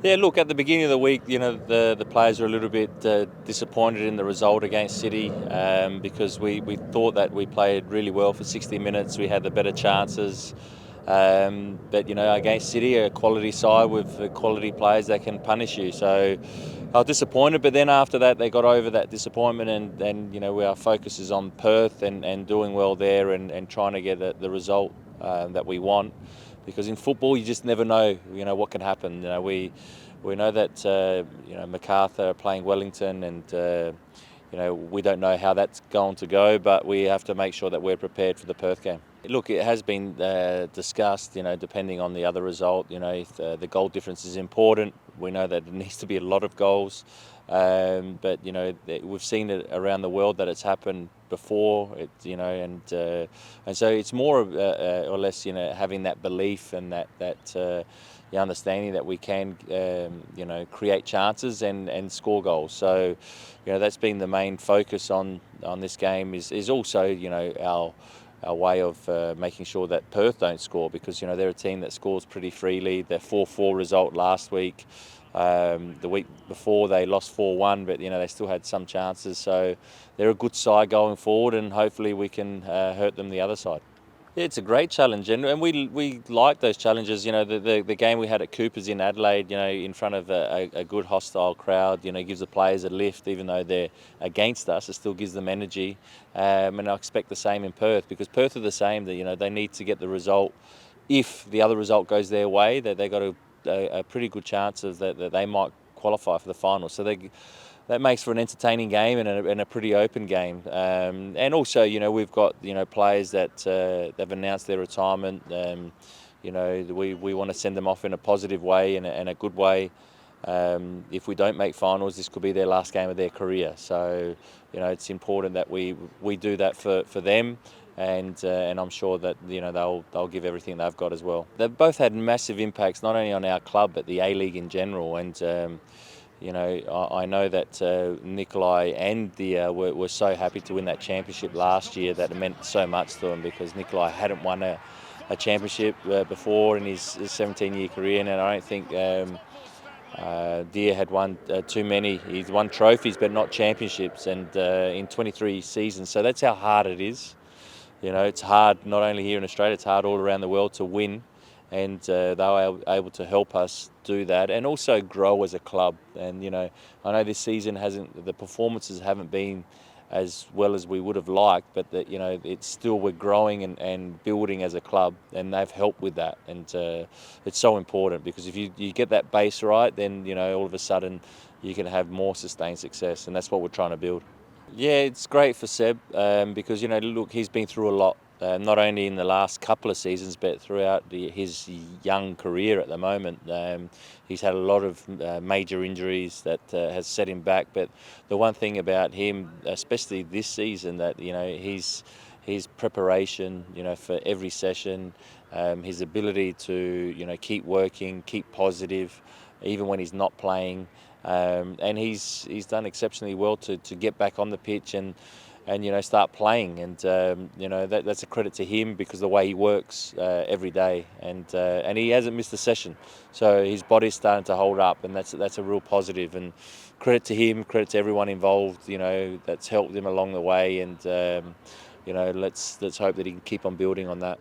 Yeah, look, at the beginning of the week, the players were a little bit disappointed in the result against City because we thought that we played really well for 60 minutes. We had the better chances. But, against City, a quality side with quality players that can punish you. So I was disappointed, but then after that, they got over that disappointment and our focus is on Perth and doing well there and trying to get the result that we want. Because in football, you just never know, what can happen. We know that, MacArthur are playing Wellington and, we don't know how that's going to go, but we have to make sure that we're prepared for the Perth game. Look, it has been discussed, depending on the other result, if the goal difference is important. We know that it needs to be a lot of goals. But, we've seen it around the world that it's happened before, and so it's more or less, having that belief and that the understanding that we can, create chances and score goals. So, that's been the main focus on this game is also, our way of making sure that Perth don't score because, they're a team that scores pretty freely. Their 4-4 result last week. The week before they lost 4-1, but they still had some chances. So they're a good side going forward, and hopefully we can hurt them the other side. Yeah, it's a great challenge, and we like those challenges. The game we had at Cooper's in Adelaide, in front of a good hostile crowd, gives the players a lift, even though they're against us, it still gives them energy. And I expect the same in Perth because Perth are the same. That they need to get the result. If the other result goes their way, that they got a pretty good chance of that they might qualify for the final. So that makes for an entertaining game and a pretty open game. And also, we've got players that have announced their retirement. We want to send them off in a positive way and a good way. If we don't make finals, this could be their last game of their career. So, it's important that we do that for them. And I'm sure that they'll give everything they've got as well. They've both had massive impacts, not only on our club but the A-League in general. And I know that Nikolai and Dia were so happy to win that championship last year that it meant so much to them because Nikolai hadn't won a championship before in his 17-year career, and I don't think Dia had won too many. He's won trophies but not championships, and in 23 seasons. So that's how hard it is. It's hard not only here in Australia, it's hard all around the world to win. And they were able to help us do that and also grow as a club. And, I know this season the performances haven't been as well as we would have liked, but that, it's still, we're growing and building as a club, and they've helped with that. And it's so important because if you get that base right, then, all of a sudden you can have more sustained success, and that's what we're trying to build. Yeah, it's great for Seb because, look, he's been through a lot. Not only in the last couple of seasons, but throughout his young career at the moment. He's had a lot of major injuries that has set him back. But the one thing about him, especially this season, that his preparation, for every session, his ability to keep working, keep positive, even when he's not playing, and he's done exceptionally well to get back on the pitch and start playing, and that's a credit to him because the way he works every day, and he hasn't missed a session, so his body's starting to hold up, and that's a real positive, and credit to him, credit to everyone involved, that's helped him along the way, and let's hope that he can keep on building on that.